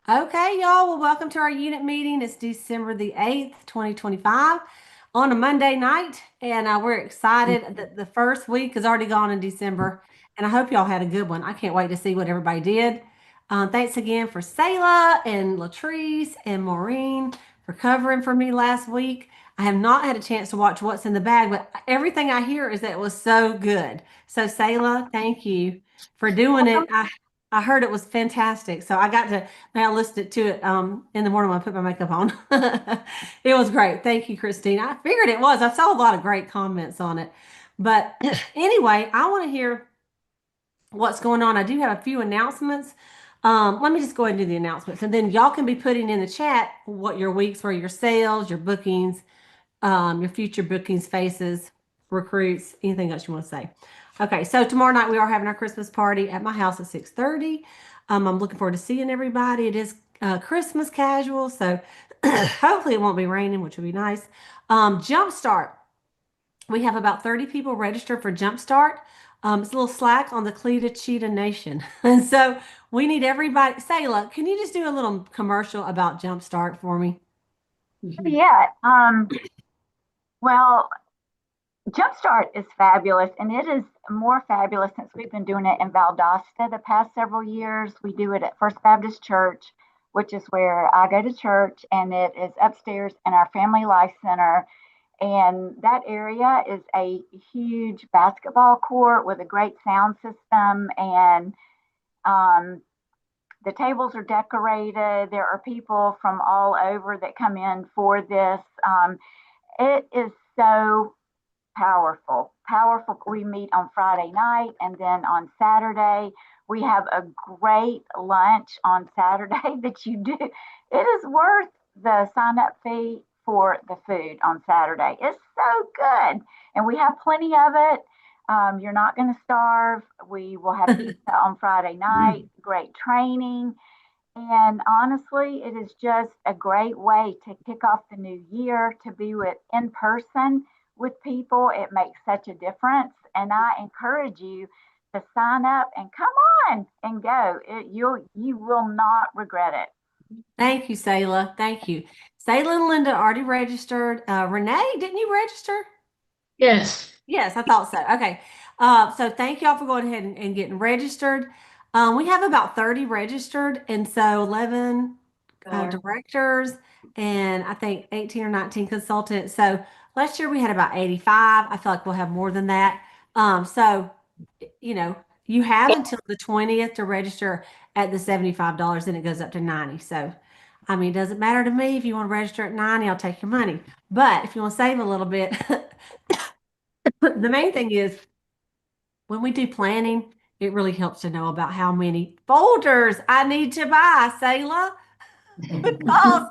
Okay, y'all. Well, welcome to our unit meeting. It's December the 8th, 2025 on a Monday night. And we're excited that the first week is already gone in December. And I hope y'all had a good one. I can't wait to see what everybody did. Thanks again for Sayla and Latrice and Maureen for covering for me last week. I have not had a chance to watch What's in the Bag, but everything I hear is that it was so good. So, Sayla, thank you for doing it. I heard it was fantastic. So I got to now listen to it in the morning when I put my makeup on. It was great. Thank you, Christine. I figured it was. I saw a lot of great comments on it. But anyway, I want to hear what's going on. I do have a few announcements. Let me just go ahead and do the announcements, and then y'all can be putting in the chat what your weeks were, your sales, your bookings, your future bookings, faces, recruits, anything else you want to say. Okay, so tomorrow night we are having our Christmas party at my house at 6:30. I'm looking forward to seeing everybody. It is Christmas casual, so hopefully it won't be raining, which would be nice. Jumpstart. We have about 30 people registered for Jumpstart. It's a little slack on the Cleta Cheetah Nation. And so we need everybody. Sayla, can you just do a little commercial about Jumpstart for me? Yeah. Well, Jumpstart is fabulous, and it is more fabulous since we've been doing it in Valdosta the past several years. We do it at First Baptist Church, which is where I go to church, and it is upstairs in our Family Life Center. And that area is a huge basketball court with a great sound system, and um, the tables are decorated. There are people from all over that come in for this. It is so powerful. Powerful. We meet on Friday night, and then on Saturday we have a great lunch on Saturday that you do. It is worth the sign up fee for the food on Saturday. It's so good, and we have plenty of it. You're not going to starve. We will have pizza on Friday night. Great training. And honestly, it is just a great way to kick off the new year, to be with in person with people. It makes such a difference. And I encourage you to sign up and come on and go. You will not regret it. Thank you, Sayla. Thank you. Sayla and Linda already registered. Renee, didn't you register? Yes. Yes, I thought so. Okay. So thank y'all for going ahead and getting registered. We have about 30 registered, and so 11 directors and I think 18 or 19 consultants. So last year we had about 85. I feel like we'll have more than that. So, you know, you have until the 20th to register at the $75, and it goes up to 90. So, I mean, it doesn't matter to me if you want to register at 90, I'll take your money. But if you want to save a little bit, the main thing is when we do planning, it really helps to know about how many folders I need to buy, Sayla, because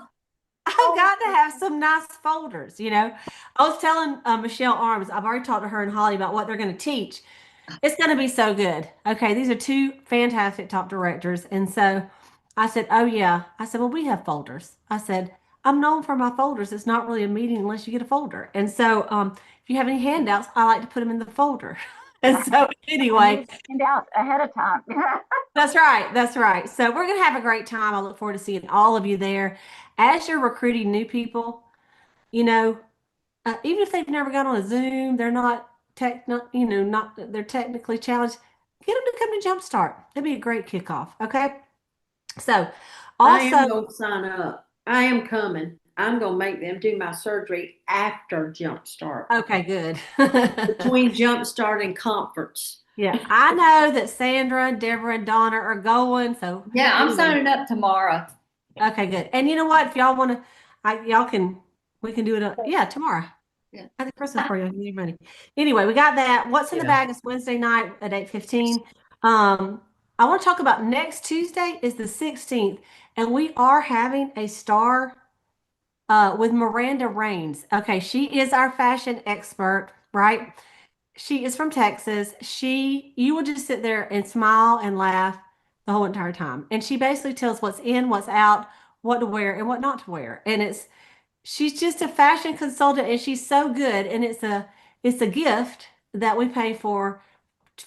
I've got to have some nice folders, you know. I was telling Michelle Arms, I've already talked to her and Holly about what they're going to teach. It's going to be so good. Okay, these are two fantastic top directors. And so I said, oh, yeah. I said, well, we have folders. I said, I'm known for my folders. It's not really a meeting unless you get a folder. And so if you have any handouts, I like to put them in the folder. And so anyway, And out ahead of time. that's right. That's right. So we're going to have a great time. I look forward to seeing all of you there. As you're recruiting new people, you know, even if they've never got on a Zoom, they're not not they're technically challenged. Get them to come to Jumpstart. That'd be a great kickoff. Okay. So I also, am going to sign up. I am coming. I'm going to make them do my surgery after Jumpstart, okay, good. between Jumpstart and conference. Yeah, I know that Sandra, Deborah, and Donna are going. So Yeah, I'm anyway, signing up tomorrow. okay, good. And you know what? If y'all want to, y'all can, we can do it. Yeah, tomorrow. Yeah. At the Christmas party, I'll give you money. Anyway, we got that. What's in the Yeah. bag is Wednesday night at 8:15. I want to talk about next Tuesday is the 16th, and we are having a star with Miranda Rains. Okay, she is our fashion expert, right? She is from Texas. You will just sit there and smile and laugh the whole entire time. And she basically tells what's in, what's out, what to wear, and what not to wear. And she's just a fashion consultant, and she's so good. And it's a gift that we pay for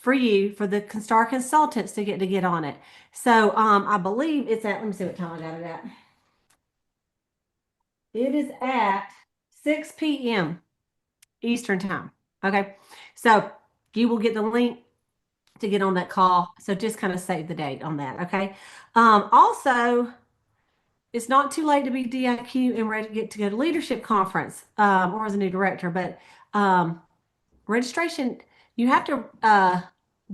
you for the star consultants to get on it. So I believe it's at, let me see what time I got it at. It is at 6 p.m. Eastern time. Okay. So you will get the link to get on that call. So just kind of save the date on that. Okay. Also, it's not too late to be DIQ and ready to get to go to leadership conference or as a new director, but registration, you have to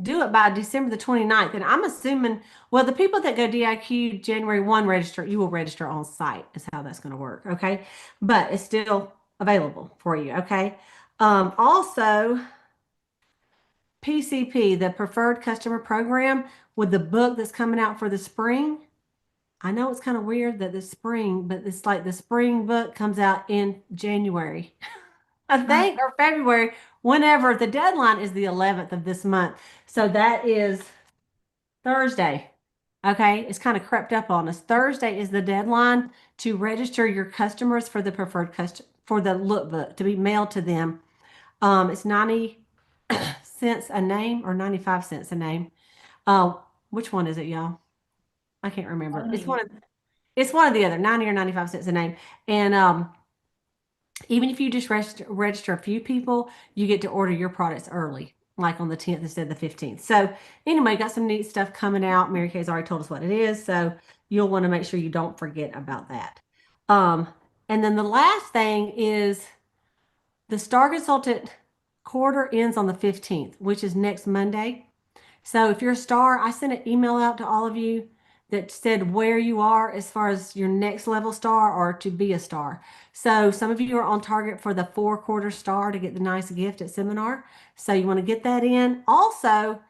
do it by December the 29th. And I'm assuming, well, the people that go DIQ January 1 register, you will register on site, is how that's going to work. Okay. But it's still available for you. Okay. Also, PCP, the Preferred Customer Program, with the book that's coming out for the spring. I know it's kind of weird that the spring, but it's like the spring book comes out in January, I think, or February, whenever the deadline is the 11th of this month. So that is Thursday. Okay. It's kind of crept up on us. Thursday is the deadline to register your customers for the preferred customer for the lookbook to be mailed to them. It's 90 cents a name or 95 cents a name. Which one is it, y'all? I can't remember. It's one of the other, 90 or 95 cents a name. And even if you just register a few people, you get to order your products early, like on the 10th instead of the 15th. So anyway, got some neat stuff coming out. Mary Kay's already told us what it is. So you'll want to make sure you don't forget about that. And then the last thing is the Star Consultant quarter ends on the 15th, which is next Monday. So if you're a star, I sent an email out to all of you that said where you are as far as your next level star or to be a star. So some of you are on target for the 4-quarter star to get the nice gift at seminar. So you want to get that in. Also,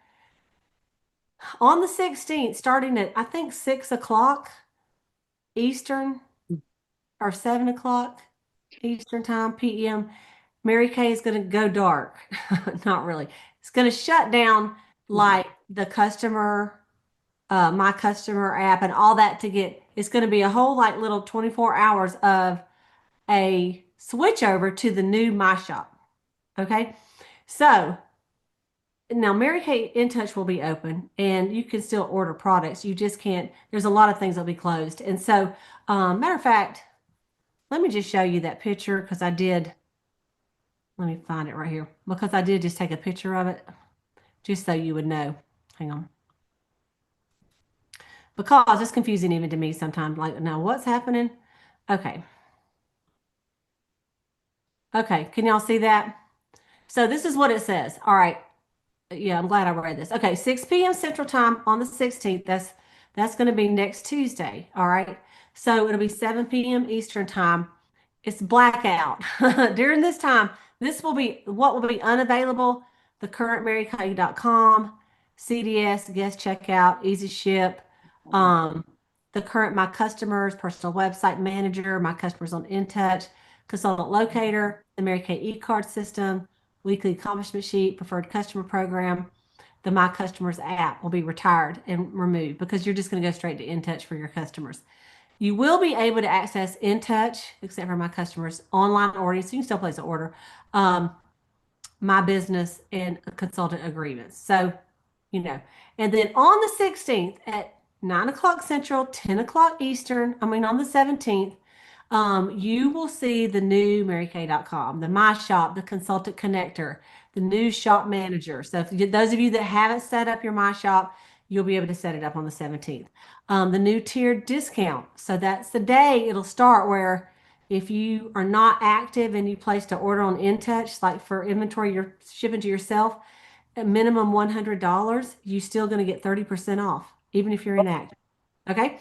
on the 16th, starting at I think 6 o'clock Eastern or 7 o'clock Eastern time, PM, Mary Kay is going to go dark. Not really. It's going to shut down like the customer my customer app and all that to get, it's going to be a whole like little 24 hours of a switch over to the new My Shop. Okay. So now Mary Kay In Touch will be open and you can still order products. You just can't, there's a lot of things that'll be closed. And so, matter of fact, let me just show you that picture because I did, let me find it right here because I did just take a picture of it just so you would know. Hang on. Because it's confusing even to me sometimes. Like, now what's happening? Okay. Okay. Can y'all see that? So this is what it says. All right. Yeah, I'm glad I read this. Okay, 6 p.m. Central Time on the 16th. That's going to be next Tuesday. All right. So it'll be 7 p.m. Eastern Time. It's blackout. During this time, this will be what will be unavailable, the current marykay.com, CDS, guest checkout, easy ship, the current My Customers, personal website manager, My Customers on InTouch, consultant locator, the Mary Kay e-card system, weekly accomplishment sheet, preferred customer program, the My Customers app will be retired and removed because you're just going to go straight to InTouch for your customers. You will be able to access InTouch, except for My Customers, online ordering, so you can still place an order, My Business, and consultant agreements. So, you know, and then on the 16th at 9 o'clock Central, 10 o'clock Eastern, on the 17th, you will see the new marykay.com, the My Shop, the consultant connector, the new shop manager. So if those of you that haven't set up your My Shop, you'll be able to set it up on the 17th. The new tiered discount. So that's the day it'll start where if you are not active and you placed an order on InTouch, like for inventory you're shipping to yourself, at minimum $100, you're still going to get 30% off, even if you're inactive. Okay.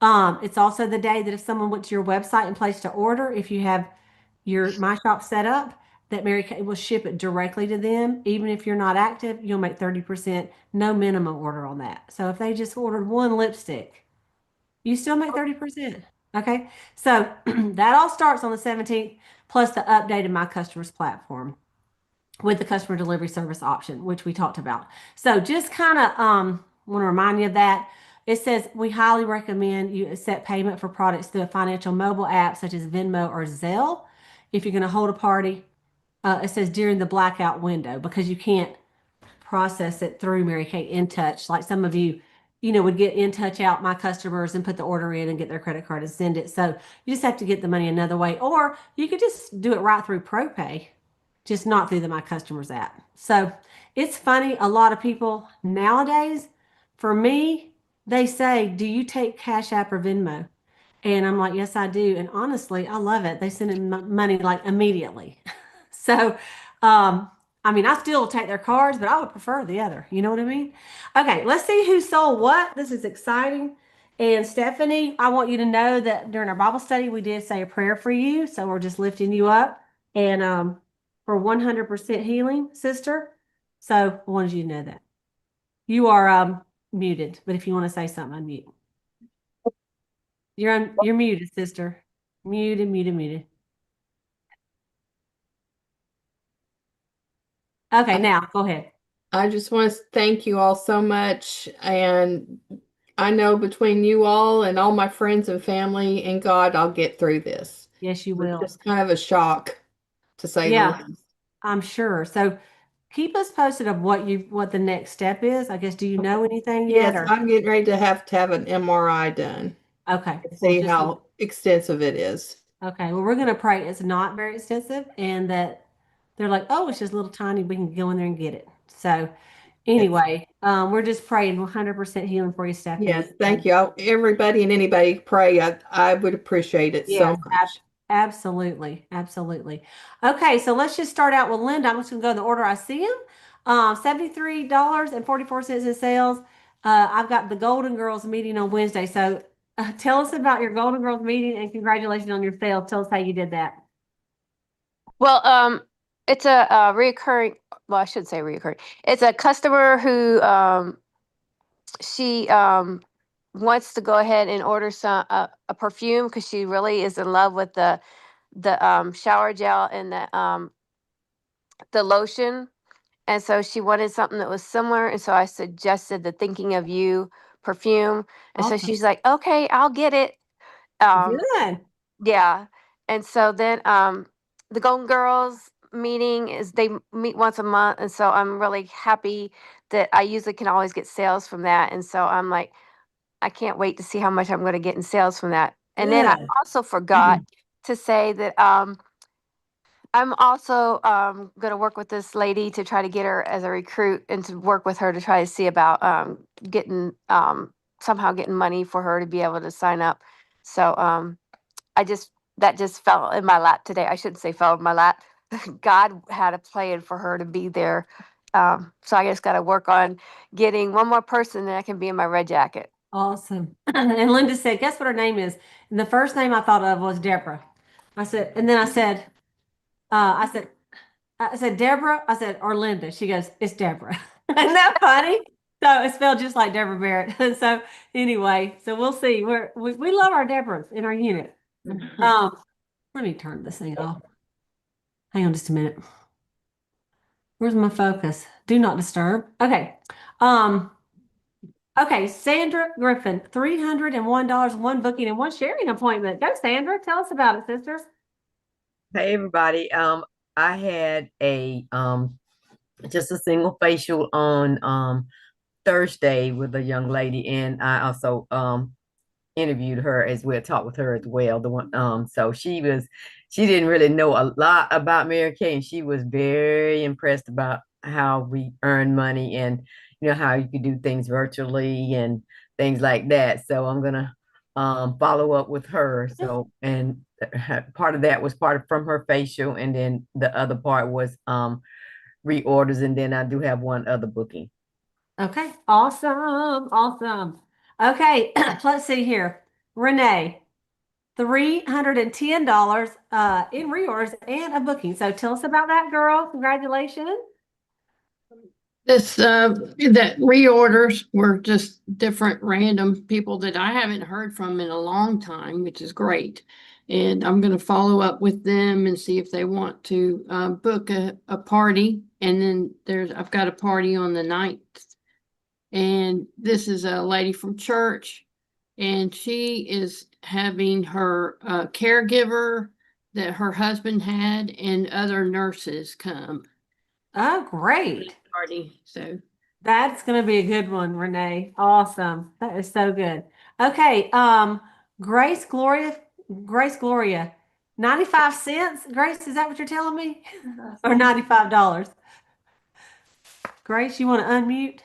It's also the day that if someone went to your website and placed an order, if you have your My Shop set up, that Mary Kay will ship it directly to them. Even if you're not active, you'll make 30%, no minimum order on that. So if they just ordered one lipstick, you still make 30%. Okay. So that all starts on the 17th, plus the updated My Customers platform with the customer delivery service option, which we talked about. So just kind of want to remind you of that. It says we highly recommend you accept payment for products through a financial mobile app such as Venmo or Zelle. If you're going to hold a party, it says during the blackout window because you can't process it through Mary Kay In Touch. Like some of you would get in touch out my customers and put the order in and get their credit card and send it. So you just have to get the money another way, or you could just do it right through ProPay, just not through the My Customers app. So it's funny. A lot of people nowadays, for me, they say, "Do you take Cash App or Venmo?" And I'm like, "Yes, I do." And honestly, I love it. They send in money like immediately. So, um, I mean, I still take their cards, but I would prefer the other. You know what I mean? Okay, let's see who sold what. This is exciting. And Stephanie, I want you to know that during our Bible study, we did say a prayer for you. So we're just lifting you up and for 100% healing, sister. So I wanted you to know that. You are muted, but if you want to say something, unmute. You're muted, sister. Muted, muted, muted. Okay, now go ahead. I just want to thank you all so much. And I know between you all and all my friends and family and God, I'll get through this. Yes, you It's will. just kind of a shock, to say the Yeah, least. I'm sure. So keep us posted of what the next step is. I guess, do you know anything yet Yes, or I'm getting ready to have an MRI done okay. to Well, see how extensive it is. okay. Well, we're gonna pray it's not very extensive and that they're like, oh, it's just a little tiny, we can go in there and get it. So Yes, anyway, we're just praying 100% healing for you, yes, Stephanie. thank you. Everybody and anybody pray. I would appreciate it so Yes, much. absolutely. Absolutely. Okay, so let's just start out with Linda. I'm just gonna go in the order I see them. $73.44 in sales. I've got the Golden Girls meeting on Wednesday. So tell us about your Golden Girls meeting and congratulations on your sales. Tell us how you did that. Well, it's a reoccurring. Well, I should say reoccurring. It's a customer who she wants to go ahead and order a perfume because she really is in love with the shower gel and the lotion, and so she wanted something that was similar. And so I suggested the Thinking of You perfume, and so Awesome. she's like, "Okay, I'll get it." Um, Good. Yeah. And so then the Golden Girls meeting is they meet once a month, and so I'm really happy that I usually can always get sales from that. And so I'm like, I can't wait to see how much I'm going to get in sales from that. And then I Good. also forgot to say that I'm also going to work with this lady to try to get her as a recruit and to work with her to try to see about getting somehow getting money for her to be able to sign up. So that just fell in my lap today. I shouldn't say fell in my lap. God had a plan for her to be there. So I just got to work on getting one more person that I can be in my red jacket. Awesome. And Linda said, guess what her name is? And the first name I thought of was Deborah. I said, and then I said, Deborah. I said, or Linda. She goes, it's Deborah. Isn't that funny? So it's spelled just like Deborah Barrett. And so anyway, so we'll see. We love our Deborahs in our unit. Let me turn this thing off. Hang on just a minute. Where's my focus? Do not disturb. Okay. Um, okay, Sandra Griffin, $301, one booking and one sharing appointment. Go, Sandra. Tell us about it, sister. Hey everybody. I had a just a single facial on Thursday with a young lady, and I also interviewed her as well, talked with her as well. The one so she didn't really know a lot about Mary Kay, and she was very impressed about how we earn money and how you can do things virtually and things like that. So I'm gonna follow up with her. So and part of that was from her facial, and then the other part was reorders, and then I do have one other booking. Okay, awesome, awesome. Okay, let's see here. Renee, $310 in reorders and a booking. So tell us about that, girl. Congratulations. This that reorders were just different random people that I haven't heard from in a long time, which is great. And I'm going to follow up with them and see if they want to book a party. And then I've got a party on the 9th. And this is a lady from church, and she is having her caregiver that her husband had and other nurses come Oh, great. party. So That's gonna be a good one, Renee. Awesome. That is so good. Okay, Grace Gloria, Grace Gloria, 95 cents. Grace, is that what you're telling me? Or $95? Grace, you want to unmute?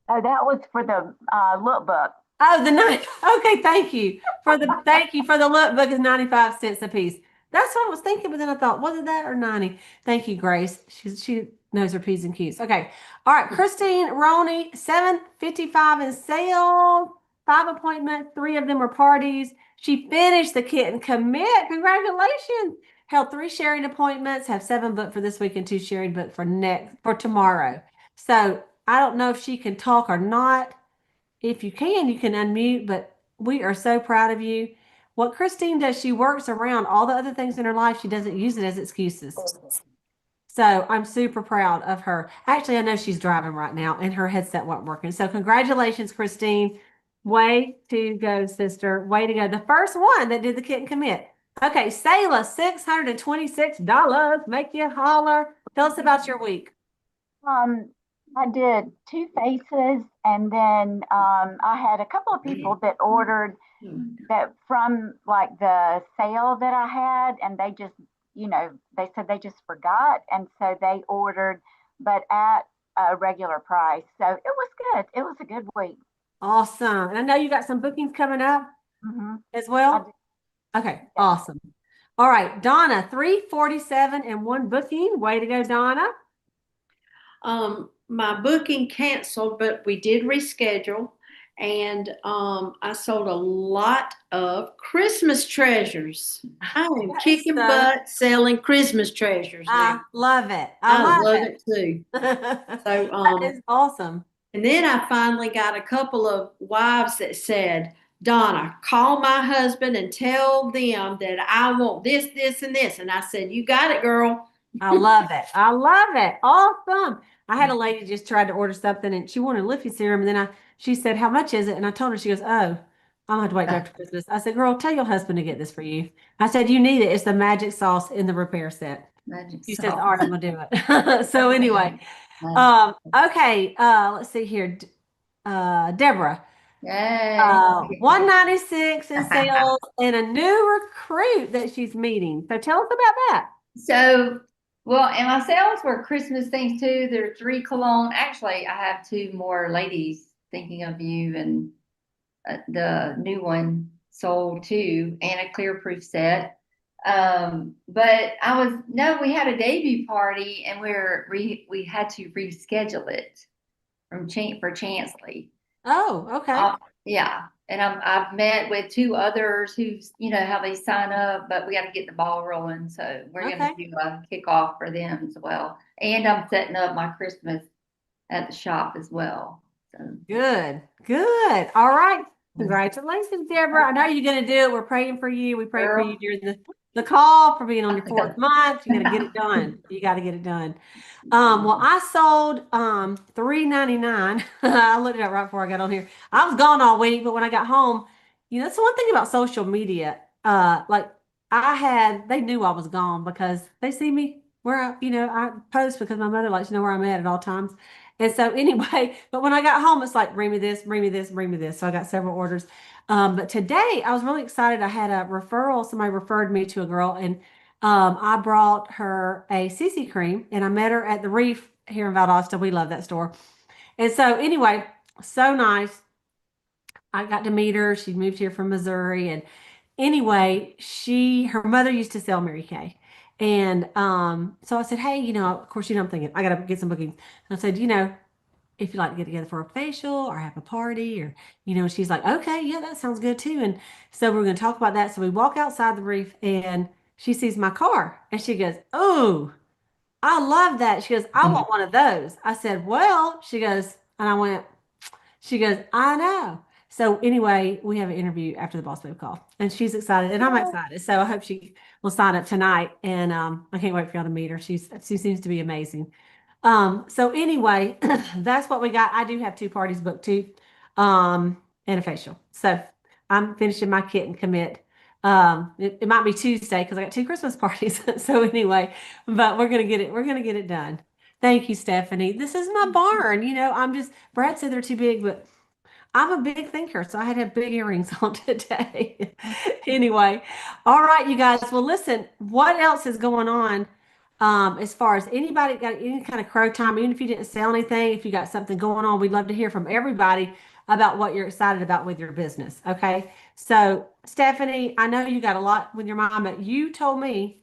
Oh, that was for the lookbook. Oh, the nine. Okay, thank you for the lookbook is 95 cents a piece. That's what I was thinking, but then I thought, was it that or 90? Thank you, Grace. She knows her P's and Q's. Okay. All right, Christine Roney, 755 in sale, 5 appointments, 3 of them were parties. She finished the kit and commit. Congratulations. Held 3 sharing appointments, have 7 booked for this week and 2 sharing booked for tomorrow. So I don't know if she can talk or not. If you can unmute, but we are so proud of you. What Christine does, she works around all the other things in her life. She doesn't use it as excuses. So I'm super proud of her. Actually, I know she's driving right now and her headset wasn't working. So congratulations, Christine. Way to go, sister. Way to go. The first one that did the kit and commit. Okay, Sayla, $626. Make you holler. Tell us about your week. I did 2 faces, and then I had a couple of people that ordered that from like the sale that I had, and they just, they said they just forgot, and so they ordered, but at a regular price. So it was good. It was a good week. Awesome. And I know you got some bookings coming up as I well. do. Okay, awesome. All right, Donna, 347 and 1 booking. Way to go, Donna. My booking canceled, but we did reschedule, and I sold a lot of Christmas treasures. I am kicking butt selling Christmas treasures I now. love it. I love it too. That So is awesome. and then I finally got a couple of wives that said, Donna, call my husband and tell them that I want this, this, and this. And I said, you got it, girl. I love it. I love it. Awesome. I had a lady just tried to order something and she wanted Liffey serum. And then she said, how much is it? And I told her, she goes, oh, I'm gonna have to wait till after Christmas. I said, girl, tell your husband to get this for you. I said, you need it. It's the magic sauce in the repair set. She says, all right, I'm gonna do it. So anyway, okay. Let's see here. Deborah. Yay. 196 in sales and a new recruit that she's meeting. So tell us about that. So, well, and my sales were Christmas things too. There are 3 cologne. Actually, I have 2 more ladies thinking of you, and the new one sold too, and a clear proof set. But we had a debut party, and we had to reschedule it for Chansley. Oh, okay. Yeah. And I've met with 2 others who's, how they sign up, but we got to get the ball rolling. So we're going to do a kickoff for them as well. And I'm setting up my Christmas at the shop as well. So Good. All right. Congratulations, Deborah. I know you're going to do it. We're praying for you. We pray for you during the call, for being on your 4th month. You got to get it done. You got to get it done. Well, I sold $3.99. I looked it up right before I got on here. I was gone all week, but when I got home, that's the one thing about social media. Like they knew I was gone because they see me where I post because my mother likes to know where I'm at all times. And so anyway, but when I got home, it's like, bring me this, bring me this, bring me this. So I got several orders. But today I was really excited. I had a referral. Somebody referred me to a girl, and I brought her a CC cream, and I met her at the Reef here in Valdosta. We love that store. And so anyway, so nice. I got to meet her. She moved here from Missouri. And anyway, her mother used to sell Mary Kay. And so I said, hey, of course, I'm thinking I got to get some bookings. And I said, if you'd like to get together for a facial or have a party, or, she's like, okay, yeah, that sounds good too. And so we're going to talk about that. So we walk outside the Reef, and she sees my car and she goes, oh, I love that. She goes, I want one of those. I said, well, she goes, and she goes, I know. So anyway, we have an interview after the Boss Babe call, and she's excited, and I'm excited. So I hope she will sign up tonight, and I can't wait for y'all to meet her. She seems to be amazing. So anyway, that's what we got. I do have 2 parties booked too, and a facial. So I'm finishing my kit and commit. It might be Tuesday because I got 2 Christmas parties. So anyway, but we're gonna get it done. Thank you, Stephanie. This is my barn. Brad said they're too big, but I'm a big thinker, so I had to have big earrings on today. Anyway, all right, you guys. Well, listen, what else is going on? As far as anybody got any kind of crow time, even if you didn't sell anything, if you got something going on, we'd love to hear from everybody about what you're excited about with your business. Okay. So, Stephanie, I know you got a lot with your mom, but you told me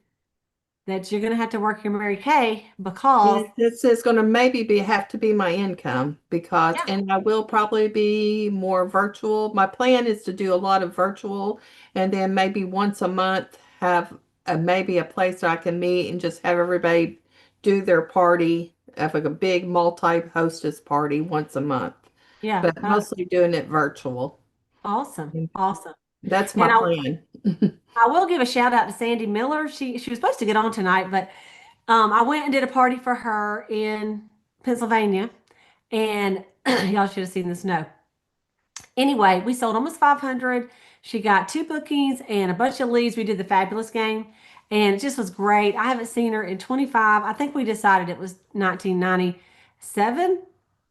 that you're going to have to work your Mary Kay because, Yes, this is going to maybe have to be my income because, yeah, and I will probably be more virtual. My plan is to do a lot of virtual and then maybe once a month have maybe a place that I can meet and just have everybody do their party, have like a big multi-hostess party once a month, yeah, but mostly doing it virtual. awesome, awesome. That's my And plan. I will give a shout out to Sandy Miller. She was supposed to get on tonight, but I went and did a party for her in Pennsylvania, and y'all should have seen the snow. Anyway, we sold almost 500. She got 2 bookings and a bunch of leads. We did the fabulous game, and it just was great. I haven't seen her in 25. I think we decided it was 1997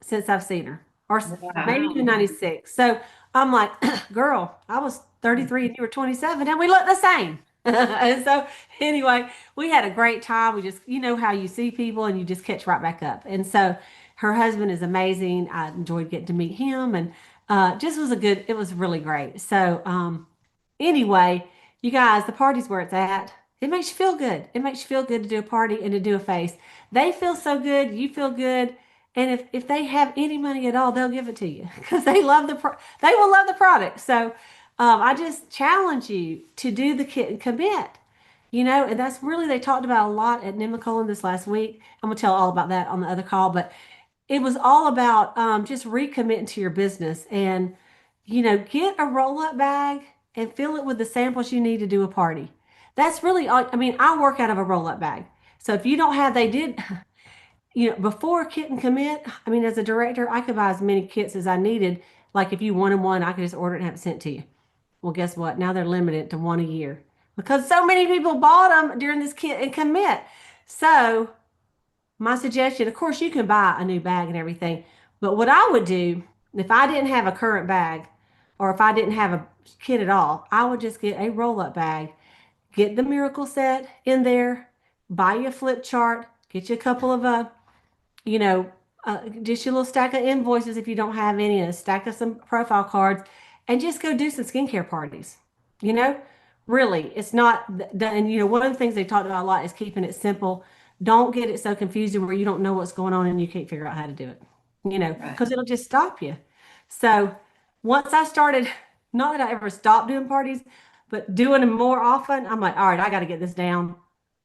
since I've seen her, or maybe even 96. So I'm like, girl, I was 33 and you were 27, and we look the same. And so anyway, we had a great time. We just, how you see people and you just catch right back up. And so her husband is amazing. I enjoyed getting to meet him, and just was it was really great. So, anyway, you guys, the party's where it's at. It makes you feel good. It makes you feel good to do a party and to do a face. They feel so good. You feel good. And if they have any money at all, they'll give it to you because they will love the product. So, I just challenge you to do the kit and commit. And that's really, they talked about a lot at Nemacolin this last week. I'm gonna tell all about that on the other call, but it was all about just recommitting to your business and, get a roll up bag and fill it with the samples you need to do a party. That's really all. I mean, I work out of a roll up bag. So if you don't have, they did, before kit and commit, I mean, as a director, I could buy as many kits as I needed. Like if you wanted one, I could just order it and have it sent to you. Well, guess what? Now they're limited to one a year because so many people bought them during this kit and commit. So my suggestion, of course, you can buy a new bag and everything, but what I would do if I didn't have a current bag or if I didn't have a kit at all, I would just get a roll up bag, get the miracle set in there, buy you a flip chart, get you a couple of you know, just your little stack of invoices if you don't have any, and a stack of some profile cards, and just go do some skincare parties. You know, really, it's not, and one of the things they talked about a lot is keeping it simple. Don't get it so confusing where you don't know what's going on and you can't figure out how to do it, because it'll just stop you. So once I started, not that I ever stopped doing parties, but doing them more often, I'm like, all right, I got to get this down.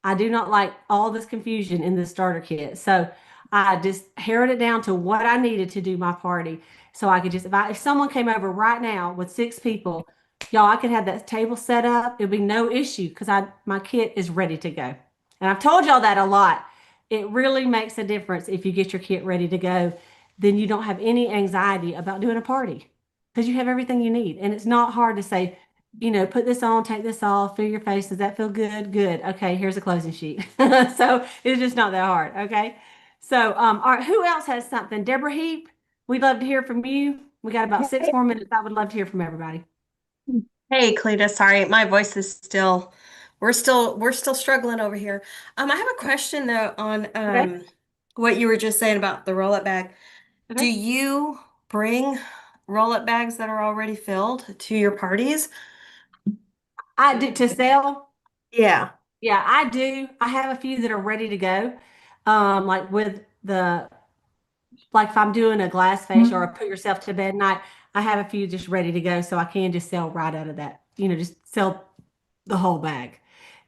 I do not like all this confusion in the starter kit. So I just harrowed it down to what I needed to do my party. So I could just, if someone came over right now with 6 people, y'all, I could have that table set up. It'd be no issue because my kit is ready to go. And I've told y'all that a lot. It really makes a difference if you get your kit ready to go. Then you don't have any anxiety about doing a party because you have everything you need. And it's not hard to say, put this on, take this off, feel your face. Does that feel good? Good. Okay, here's a closing sheet. So it's just not that hard. Okay. So, all right, who else has something? Deborah Heap, we'd love to hear from you. We got about 6 more minutes. I would love to hear from everybody. Hey, Cleta, sorry, my voice is still, we're still struggling over here. I have a question though on Okay. what you were just saying about the roll-up bag. Do Okay. you bring roll-up bags that are already filled to your parties? I do to sell. Yeah. Yeah, I do. I have a few that are ready to go. Like with like if I'm doing a glass facial or a put yourself to bed night, I have a few just ready to go. So I can just sell right out of that, just sell the whole bag.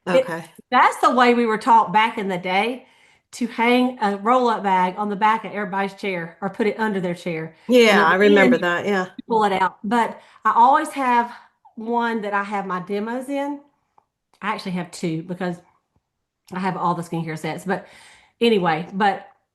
Okay. That's the way we were taught back in the day to hang a roll-up bag on the back of everybody's chair or put it under their chair. And Yeah, at I the remember end, that. Yeah. you pull it out. But I always have one that I have my demos in. I actually have two because I have all the skincare sets. But anyway,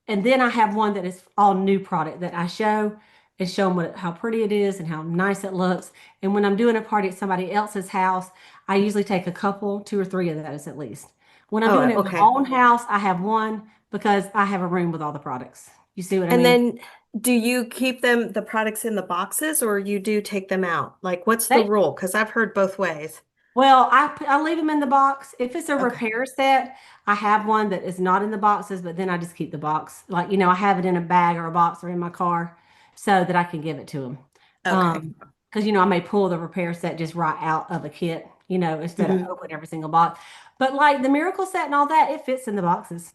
and then I have one that is all new product that I show and show them how pretty it is and how nice it looks. And when I'm doing a party at somebody else's house, I usually take a couple, 2 or 3 of those at least. When I'm Oh, doing it in my okay. own house, I have one. because I have a room with all the products. You see what I And mean? then do you keep the products in the boxes or you do take them out? Like what's the They, rule? Because I've heard both ways. well, I leave them in the box. If it's a Okay. repair set, I have one that is not in the boxes, but then I just keep the box. Like, I have it in a bag or a box or in my car so that I can give it to them. Okay. Because, I may pull the repair set just right out of a kit, instead of Mhm. open every single box. But like the miracle set and all that, it fits in the boxes.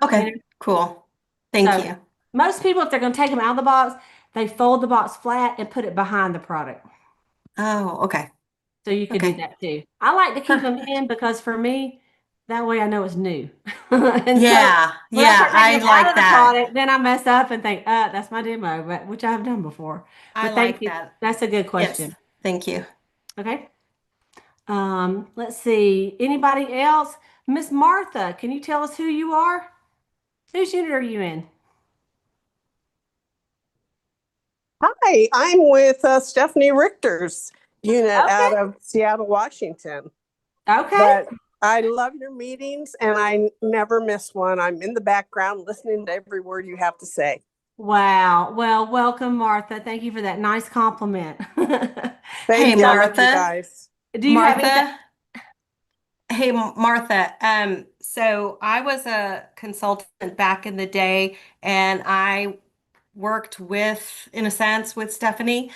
You know? Okay, cool. Thank So you. most people, if they're going to take them out of the box, they fold the box flat and put it behind the product. Oh, okay. So you could do Okay. that too. I like to keep Huh. them in because for me, that way I know it's new. And so Yeah, when I yeah, start taking I them out like of the that. product, then I mess up and think, that's my demo, but which I have done before. I But thank like you. that. That's a good Yes, question. thank you. Okay. Let's see. Anybody else? Miss Martha, can you tell us who you are? Whose unit are you in? Hi, I'm with Stephanie Richter's unit out Okay. of Seattle, Washington. Okay. But I love your meetings and I never miss one. I'm in the background listening to every word you have to say. Wow. Well, welcome, Martha. Thank you for that nice compliment. Hey, Thank you. I love you Martha. guys. Do you have anything? Martha. Hey, Martha. So I was a consultant back in the day, and I worked in a sense, with Stephanie,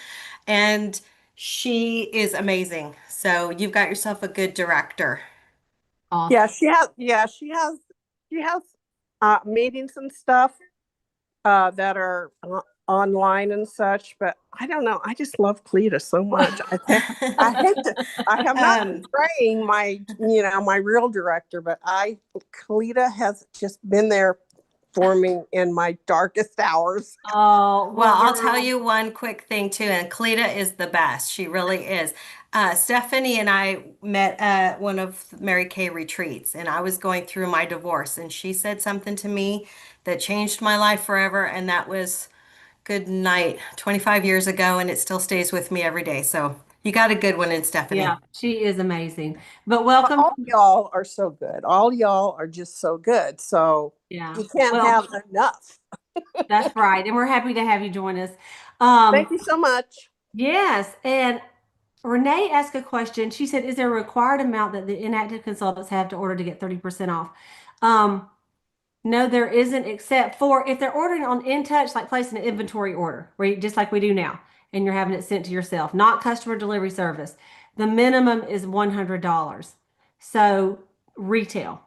and she is amazing. So you've got yourself a good director. Awesome. She has meetings and stuff that are online and such, but I don't know. I just love Cleta so much. I hate to, I have not been Um, praying my real director, but Cleta has just been there for me in my darkest hours. Oh, Well, well, I'll tell girl. you one quick thing too, and Cleta is the best. She really is. Stephanie and I met at one of Mary Kay retreats, and I was going through my divorce, and she said something to me that changed my life forever, and that was good night, 25 years ago, and it still stays with me every day. So you got a good one in Yeah, Stephanie. she is amazing. But But welcome. all y'all are so good. All y'all are just so good. So Yeah. you can't Well, have enough. that's right. And we're happy to have you join us. Thank Um, you so much. yes. And Renee asked a question. She said, is there a required amount that the inactive consultants have to order to get 30% off? Um, no, there isn't, except for if they're ordering on InTouch, like placing an inventory order, where just like we do now, and you're having it sent to yourself, not customer delivery service. The minimum is $100. So retail.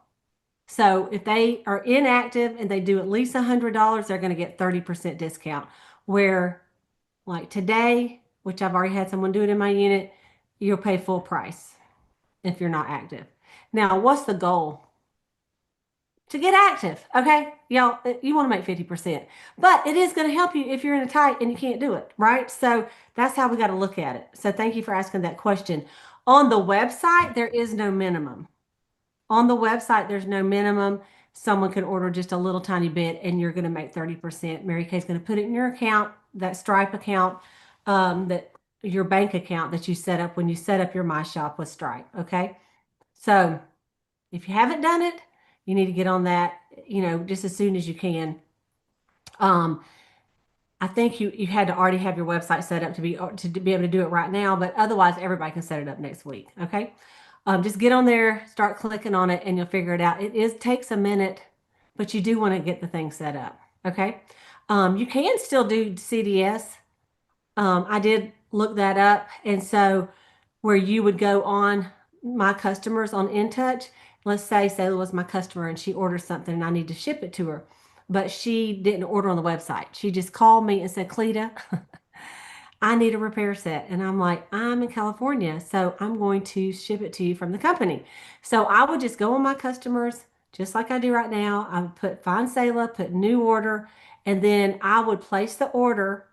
So if they are inactive and they do at least $100, they're going to get 30% discount. Where like today, which I've already had someone do it in my unit, you'll pay full price if you're not active. Now, what's the goal? To get active, okay? Y'all, you want to make 50%, but it is going to help you if you're in a tight and you can't do it, right? So that's how we got to look at it. So thank you for asking that question. On the website, there is no minimum. On the website, there's no minimum. Someone can order just a little tiny bit and you're going to make 30%. Mary Kay's going to put it in your account, that Stripe account, that your bank account that you set up when you set up your My Shop with Stripe. Okay. So if you haven't done it, you need to get on that, just as soon as you can. Um, I think you had to already have your website set up to be able to do it right now, but otherwise everybody can set it up next week. Okay. Just get on there, start clicking on it, and you'll figure it out. Takes a minute, but you do want to get the thing set up. Okay. You can still do CDS. I did look that up, and so where you would go on my customers on InTouch, let's say it was my customer and she orders something and I need to ship it to her, but she didn't order on the website. She just called me and said, Cleta, I need a repair set. And I'm like, I'm in California, so I'm going to ship it to you from the company. So I would just go on my customers, just like I do right now. I would find Selah, put new order, and then I would place the order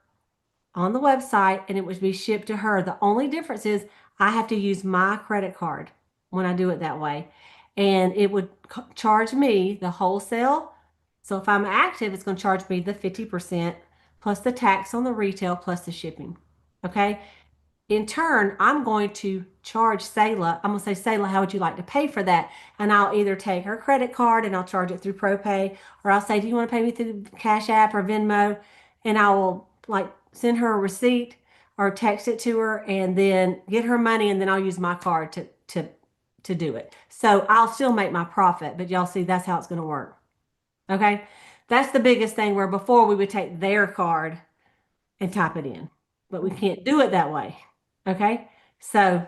on the website and it would be shipped to her. The only difference is I have to use my credit card when I do it that way. And it would charge me the wholesale. So if I'm active, it's going to charge me the 50% plus the tax on the retail plus the shipping. Okay. in turn, I'm going to charge Sayla. I'm going to say, Sayla, how would you like to pay for that? And I'll either take her credit card and I'll charge it through ProPay, or I'll say, do you want to pay me through Cash App or Venmo? And I will like send her a receipt or text it to her and then get her money, and then I'll use my card to do it. So I'll still make my profit, but y'all see that's how it's going to work. Okay? That's the biggest thing, where before we would take their card and type it in, but we can't do it that way. Okay? So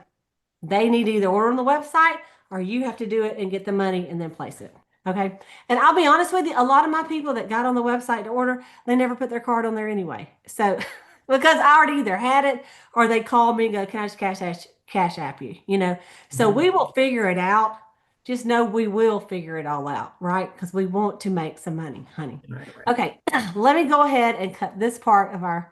they need to either order on the website or you have to do it and get the money and then place it. Okay? And I'll be honest with you, a lot of my people that got on the website to order, they never put their card on there anyway. So because I already either had it or they called me and go, can I just cash app you? You know, so we will figure it out. Just know we will figure it all out, right? Because we want to make some money, honey. Right, right. Okay, let me go ahead and cut this part of our